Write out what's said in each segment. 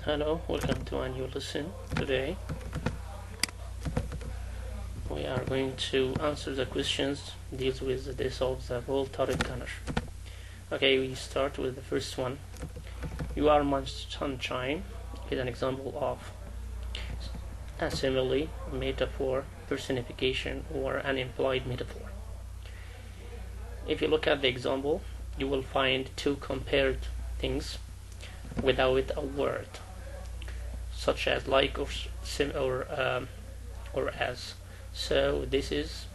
Hello, welcome to a new lesson. Today we are going to answer the questions deals with the death of the bull turret gunner. Okay, we start with the first one. You are my sunshine is an example of a simile, metaphor, personification, or an implied metaphor. If you look at the example, you will find two compared things without a word, such as like or as. So this is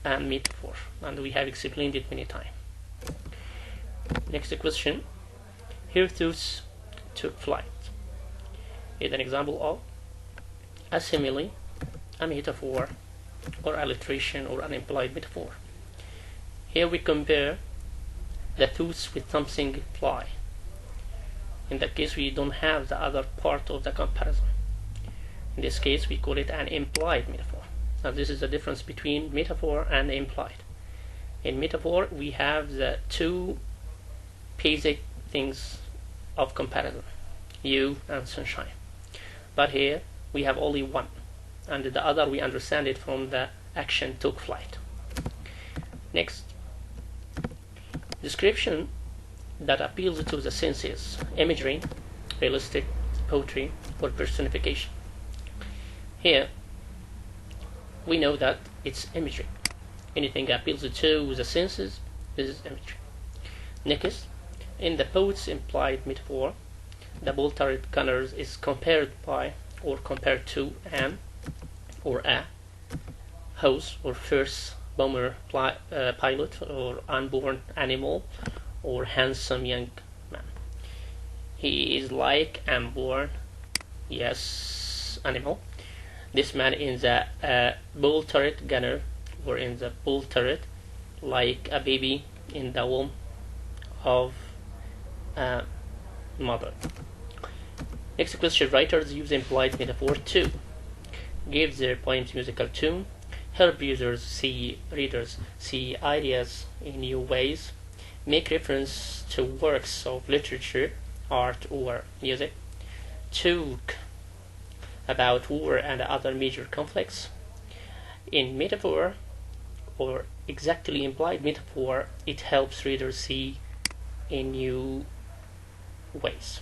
a metaphor, and we have explained it many times. Next question. Her thoughts took flight is an example of a simile, a metaphor, or alliteration, or an implied metaphor. Here we compare the thoughts with something fly. In that case, we don't have the other part of the comparison. In this case, we call it an implied metaphor. Now, this is the difference between metaphor and implied. In metaphor, we have the two basic things of comparison, you and sunshine. But here, we have only one, and the other we understand it from the action took flight. Next, description that appeals to the senses, imagery, realistic, poetry, or personification. Here, we know that it's imagery. Anything appeals to the senses, this is imagery. Next, in the poet's implied metaphor, the bull turret gunners is compared by or compared to an or a horse or first bomber pilot or unborn animal or handsome young man. He is like unborn, yes, animal. This man in the bull turret gunner, or in the bull turret, like a baby in the womb of a mother. Next question. Writers use implied metaphor to give their poems musical tune, help readers see ideas in new ways, make reference to works of literature, art, or music, talk about war and other major conflicts. In metaphor, or exactly implied metaphor, it helps readers see in new ways.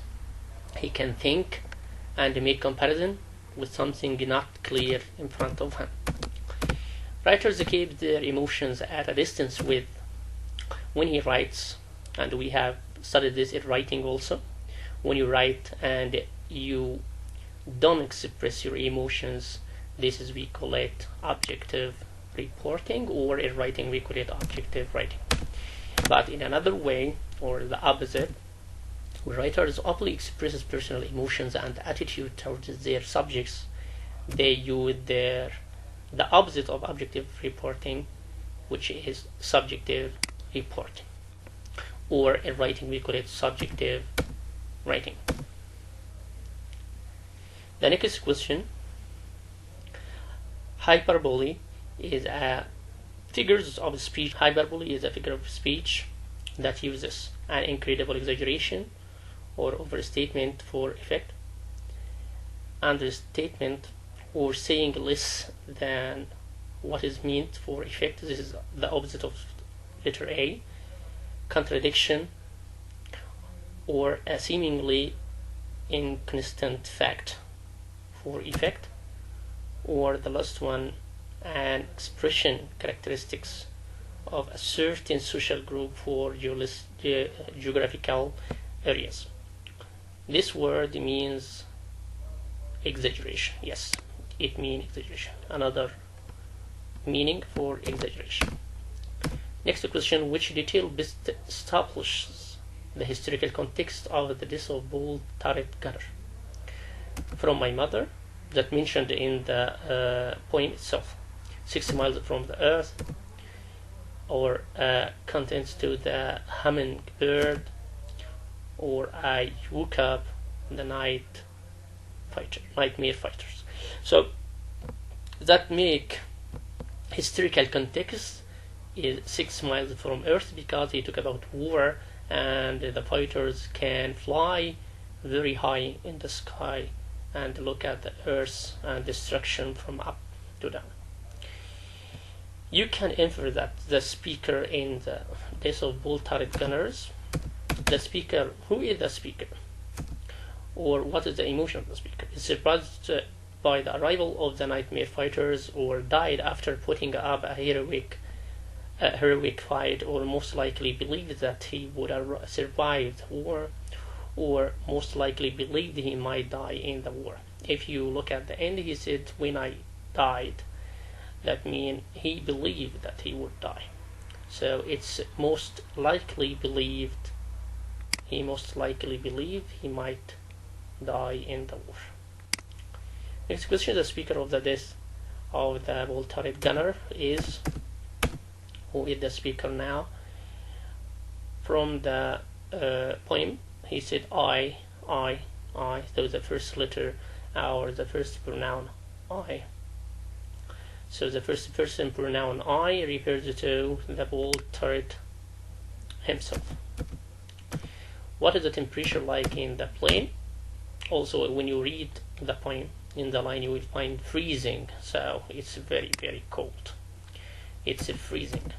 He can think and make comparison with something not clear in front of him. Writers keep their emotions at a distance when he writes, and we have studied this in writing also. When you write and you don't express your emotions, this is, we call it objective reporting, or in writing we call it objective writing. But in another way, or the opposite, writers openly express personal emotions and attitude towards their subjects. They use the opposite of objective reporting, which is subjective reporting, or in writing we call it subjective writing. The next question. Hyperbole is a figures of speech. Hyperbole is a figure of speech that uses an incredible exaggeration or overstatement for effect, understatement, or saying less than what is meant for effect. This is the opposite of letter A. Contradiction, or a seemingly inconsistent fact for effect, or the last one, an expression characteristics of a certain social group for geographical areas. This word means exaggeration. Yes, it means exaggeration. Another meaning for exaggeration. Next question. Which detail best establishes the historical context of the death of bull turret gunner? From my mother, that mentioned in the poem itself. 6 miles from the earth, or contents to the hummingbird, or I woke up the nightmare fighters. So that make historical context is 6 miles from earth, because he talk about war and the fighters can fly very high in the sky and look at the earth and destruction from up to down. You can infer that the speaker in the days of bull-turret gunners, the speaker, who is the speaker? Or what is the emotion of the speaker? Is surprised by the arrival of the nightmare fighters, or died after putting up a heroic fight, or most likely believed that he would survive the war, or most likely believed he might die in the war. If you look at the end, he said, when I died, that means he believed that he would die. So it's most likely believed, he might die in the war. Next question, the speaker of the death of the bull-turret gunner is, who is the speaker now? From the poem, he said I, so the first letter, or the first pronoun I. So the first person pronoun I refers to the bull-turret himself. What is the temperature like in the plane? Also, when you read the poem, in the line you will find freezing, so it's very, very cold. It's freezing.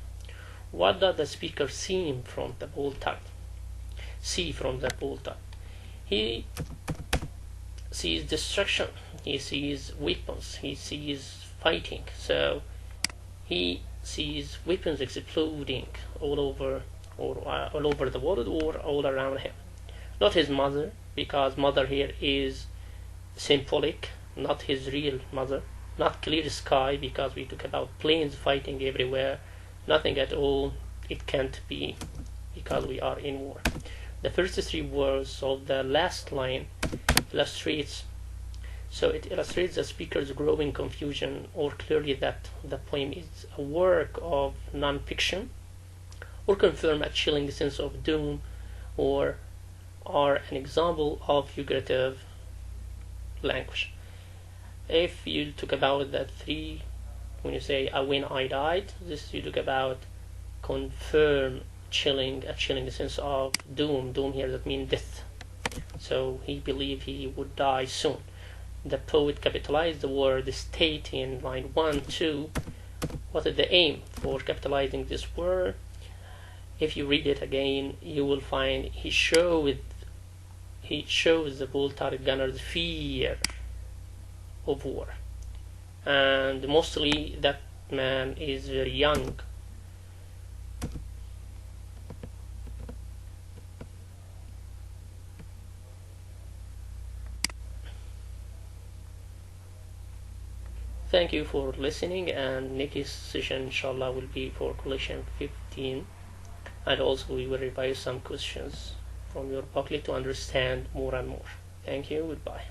What does the speaker see from the bull-turret? He sees destruction. He sees weapons. He sees fighting. So he sees weapons exploding all over the world or all around him. Not his mother, because mother here is symbolic, not his real mother. Not clear sky, because we talk about planes fighting everywhere. Nothing at all. It can't be, because we are in war. The first three words of the last line illustrates the speaker's growing confusion, or clearly that the poem is a work of non-fiction, or confirm a chilling sense of doom, or are an example of figurative language. If you talk about the three, when you say when I died, this you talk about confirm, a chilling sense of doom here, that means death. So he believed he would die soon. The poet capitalized the word state in line 1, 2. What is the aim for capitalizing this word? If you read it again, you will find he shows the bull-turret gunner's fear of war, and mostly that man is very young. Thank you for listening, and next session inshallah will be for collection 15, and also we will revise some questions from your booklet to understand more and more. Thank you, goodbye.